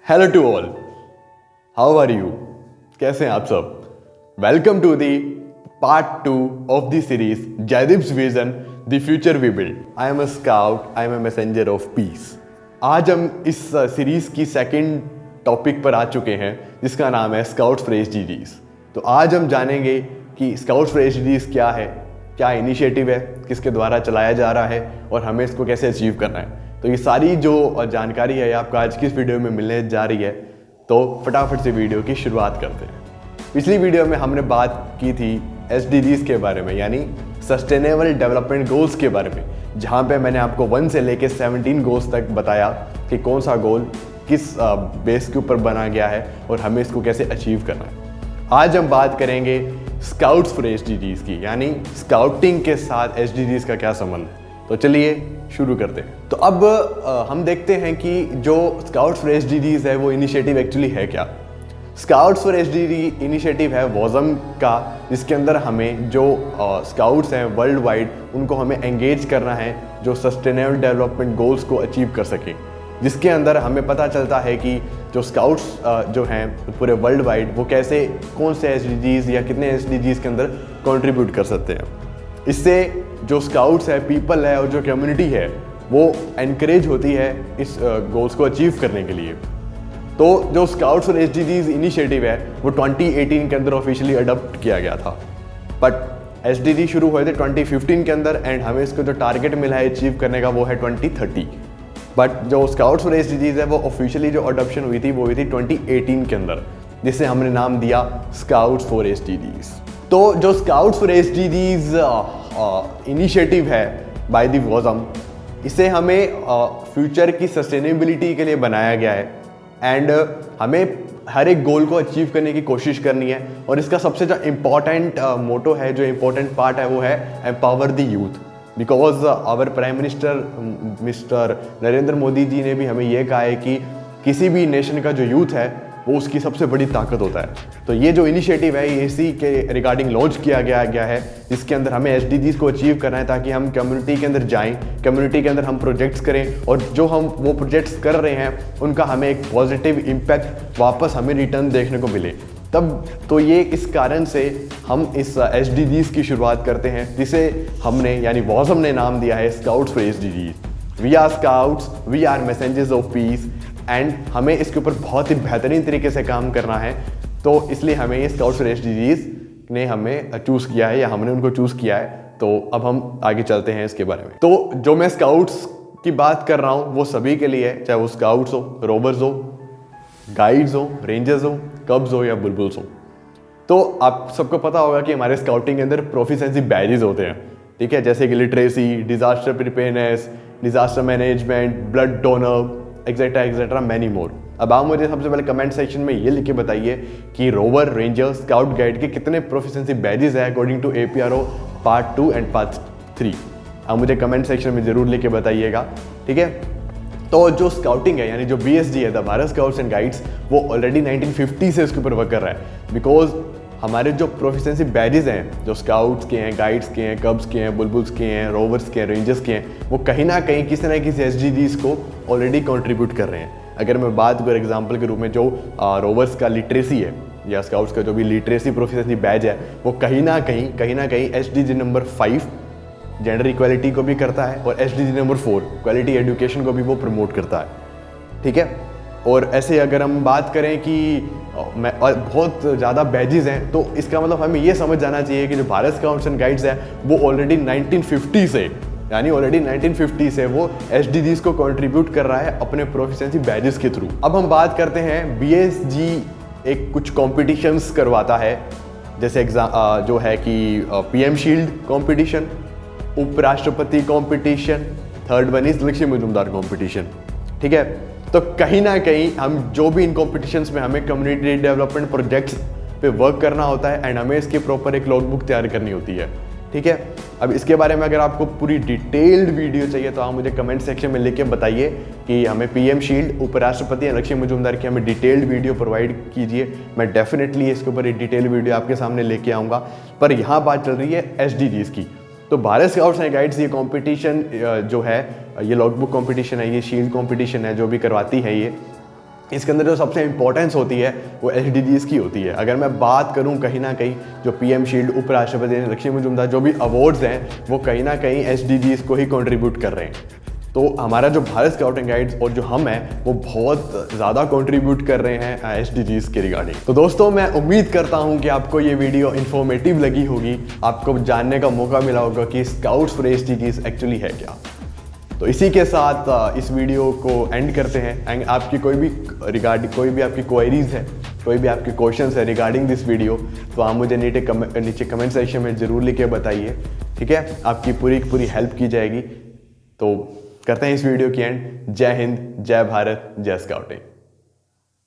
Hello to all, how are you? कैसे हैं आप सब? Welcome to the part 2 of the series Jaydeep's vision the future we build. I am a scout, I am a messenger of peace. आज हम इस series की second topic पर आ चुके हैं जिसका नाम है स्काउट्स फॉर एसडीजीज। तो आज हम जानेंगे कि स्काउट्स फॉर एसडीजीज क्या है, क्या इनिशिएटिव है, किसके द्वारा चलाया जा रहा है और हमें इसको कैसे अचीव करना है। तो ये सारी जो जानकारी है आपको आज की इस वीडियो में मिलने जा रही है। तो फटाफट से वीडियो की शुरुआत करते हैं। पिछली वीडियो में हमने बात की थी एसडीजीज के बारे में, यानी सस्टेनेबल डेवलपमेंट गोल्स के बारे में, जहाँ पे मैंने आपको 1 से लेकर 17 गोल्स तक बताया कि कौन सा गोल किस बेस के ऊपर बना गया है और हमें इसको कैसे अचीव करना है। आज हम बात करेंगे स्काउट्स फॉर एसडीजीज की, यानी स्काउटिंग के साथ एसडीजीज का क्या संबंध है। तो चलिए शुरू करते हैं। तो अब हम देखते हैं कि जो स्काउट्स फॉर एसडीजीज है वो इनिशिएटिव एक्चुअली है क्या। स्काउट्स फॉर एसडीजी इनिशिएटिव है वॉजम का, जिसके अंदर हमें जो स्काउट्स हैं वर्ल्ड वाइड उनको हमें एंगेज करना है जो सस्टेनेबल डेवलपमेंट गोल्स को अचीव कर सकें। जिसके अंदर हमें पता चलता है कि जो स्काउट्स जो हैं पूरे वर्ल्ड वाइड वो कैसे कौन से एसडीजीज या कितने एसडीजीज के अंदर कंट्रीब्यूट कर सकते हैं। इससे जो स्काउट्स है, पीपल है और जो कम्युनिटी है वो एनकरेज होती है इस गोल्स को अचीव करने के लिए। तो जो स्काउट्स और एसडीजीज इनिशिएटिव है वो 2018 के अंदर ऑफिशियली अडॉप्ट किया गया था, बट एसडीजी शुरू हुए थे 2015 के अंदर एंड हमें इसको जो टारगेट मिला है अचीव करने का वो है 2030। बट जो स्काउट्स और एसडीजीज है वो ऑफिशियली जो अडॉप्शन हुई थी वो हुई थी 2018 के अंदर, जिसे हमने नाम दिया स्काउट्स फॉर एसडीजीज। तो जो स्काउट्स फॉर एसडीजीज इनिशिएटिव है बाय द वॉजम, इसे हमें फ्यूचर की सस्टेनेबिलिटी के लिए बनाया गया है एंड हमें हर एक गोल को अचीव करने की कोशिश करनी है। और इसका सबसे जो इम्पॉर्टेंट मोटो है, जो इम्पोर्टेंट पार्ट है वो है empower the youth. Because our prime minister mister Narendra Modi ji ने भी हमें यह कहा है कि किसी भी नेशन का जो यूथ है वो उसकी सबसे बड़ी ताकत होता है। तो ये जो इनिशिएटिव है ये इसी के रिगार्डिंग लॉन्च किया गया है, जिसके अंदर हमें एसडीजीज को अचीव करना है ताकि हम कम्युनिटी के अंदर जाएं, कम्युनिटी के अंदर हम प्रोजेक्ट्स करें और जो हम वो प्रोजेक्ट्स कर रहे हैं उनका हमें एक पॉजिटिव इम्पैक्ट वापस हमें रिटर्न देखने को मिले। तब तो ये इस कारण से हम इस एसडीजीज की शुरुआत करते हैं, जिसे हमने यानी वॉजम ने नाम दिया है scouts for SDGs. We are scouts, we are messengers of peace and हमें इसके ऊपर बहुत ही बेहतरीन तरीके से काम करना है। तो इसलिए हमें ये स्काउट्स फॉर एसडीजीज ने हमें चूज़ किया है या हमने उनको चूज़ किया है। तो अब हम आगे चलते हैं इसके बारे में। तो जो मैं स्काउट्स की बात कर रहा हूँ वो सभी के लिए है, चाहे वो स्काउट्स हो, रोवर्स हो, गाइड्स हो, रेंजर्स हो, कब्स हो या बुलबुल्स हो। तो आप सबको पता होगा कि हमारे स्काउटिंग के अंदर प्रोफिशिएंसी बैजेस होते हैं, ठीक है, जैसे कि literacy, disaster preparedness, disaster management, blood donor, etcetera etcetera many more. अब आप मुझे सबसे पहले कमेंट सेक्शन में ये लिख के बताइए कि रोवर, रेंजर, स्काउट गाइड के कितने प्रोफिशिएंसी बैजेस है according to APRO part 2 and part 3। आप मुझे कमेंट सेक्शन में जरूर लिख के बताइएगा, ठीक है। तो जो स्काउटिंग है यानी जो BSG है, the Bharat scouts and guides, वो ऑलरेडी 1950 से उसके ऊपर वर्क कर रहा है। बिकॉज हमारे जो प्रोफिशिएंसी बैजेस हैं, जो स्काउट्स के हैं, गाइड्स के हैं, कब्स के हैं, बुलबुल्स के हैं, रोवर्स के हैं, रेंजर्स के हैं, वो कहीं ना कहीं किसी ना किसी एसडीजीज को ऑलरेडी कंट्रीब्यूट कर रहे हैं। अगर मैं बात करूँ एग्जांपल के रूप में, जो रोवर्स का लिटरेसी है या स्काउट्स का जो भी लिटरेसी प्रोफिशिएंसी बैज है वो कहीं ना कहीं एसडीजी नंबर 5 जेंडर इक्वालिटी को भी करता है और एसडीजी नंबर 4 क्वालिटी एजुकेशन को भी वो प्रमोट करता है, ठीक है। और ऐसे अगर हम बात करें कि बहुत ज़्यादा बैजेस हैं, तो इसका मतलब हमें ये समझ जाना चाहिए कि जो भारत स्काउट्स एंड गाइड्स है वो ऑलरेडी 1950 से, यानी ऑलरेडी 1950 से वो एसडीजीज को कंट्रीब्यूट कर रहा है अपने प्रोफिशिएंसी बैजेस के थ्रू। अब हम बात करते हैं BSG एक कुछ कॉम्पिटिशन्स करवाता है, जैसे जो है कि PM शील्ड कॉम्पिटिशन, उपराष्ट्रपति competition, third one is Lakshmi Mazumdar competition, ठीक है। तो कहीं ना कहीं हम जो भी इन कॉम्पिटिशन्स में हमें कम्युनिटी डेवलपमेंट प्रोजेक्ट्स पे वर्क करना होता है एंड हमें इसके प्रॉपर एक लॉग बुक तैयार करनी होती है, ठीक है। अब इसके बारे में अगर आपको पूरी डिटेल्ड वीडियो चाहिए तो आप मुझे कमेंट सेक्शन में लिख के बताइए कि हमें PM शील्ड, उपराष्ट्रपति या लक्ष्मी मुजुमदार की हमें डिटेल्ड वीडियो प्रोवाइड कीजिए। मैं डेफिनेटली इसके ऊपर एक डिटेल वीडियो आपके सामने लेके आऊँगा। पर यहाँ बात चल रही है एसडीजीज की। तो भारत स्काउट्स एंड गाइड्स ये कंपटीशन जो है, ये लॉग बुक कंपटीशन है, ये शील्ड कंपटीशन है जो भी करवाती है ये, इसके अंदर जो सबसे इंपॉर्टेंस होती है वो SDGs की होती है। अगर मैं बात करूं कहीं ना कहीं जो PM शील्ड, उपराष्ट्रपति लक्ष्मी मुजुमदार जो भी अवार्ड्स हैं वो कहीं ना कहीं SDGs को ही कंट्रीब्यूट कर रहे हैं। तो हमारा जो भारत स्काउट एंड गाइड्स और जो हम हैं वो बहुत ज़्यादा कंट्रीब्यूट कर रहे हैं SDGs के रिगार्डिंग। तो दोस्तों मैं उम्मीद करता हूं कि आपको ये वीडियो इन्फॉर्मेटिव लगी होगी, आपको जानने का मौका मिला होगा कि स्काउट्स फॉर SDGs एक्चुअली है क्या। तो इसी के साथ इस वीडियो को एंड करते हैं। एंड आपकी कोई भी आपकी क्वेरीज है, कोई भी आपके क्वेश्चंस है रिगार्डिंग दिस वीडियो, तो आप मुझे नीचे कमेंट सेक्शन में ज़रूर लिख के बताइए, ठीक है। आपकी पूरी हेल्प की जाएगी। तो करते हैं इस वीडियो की एंड। जय हिंद, जय भारत, जय स्काउटिंग।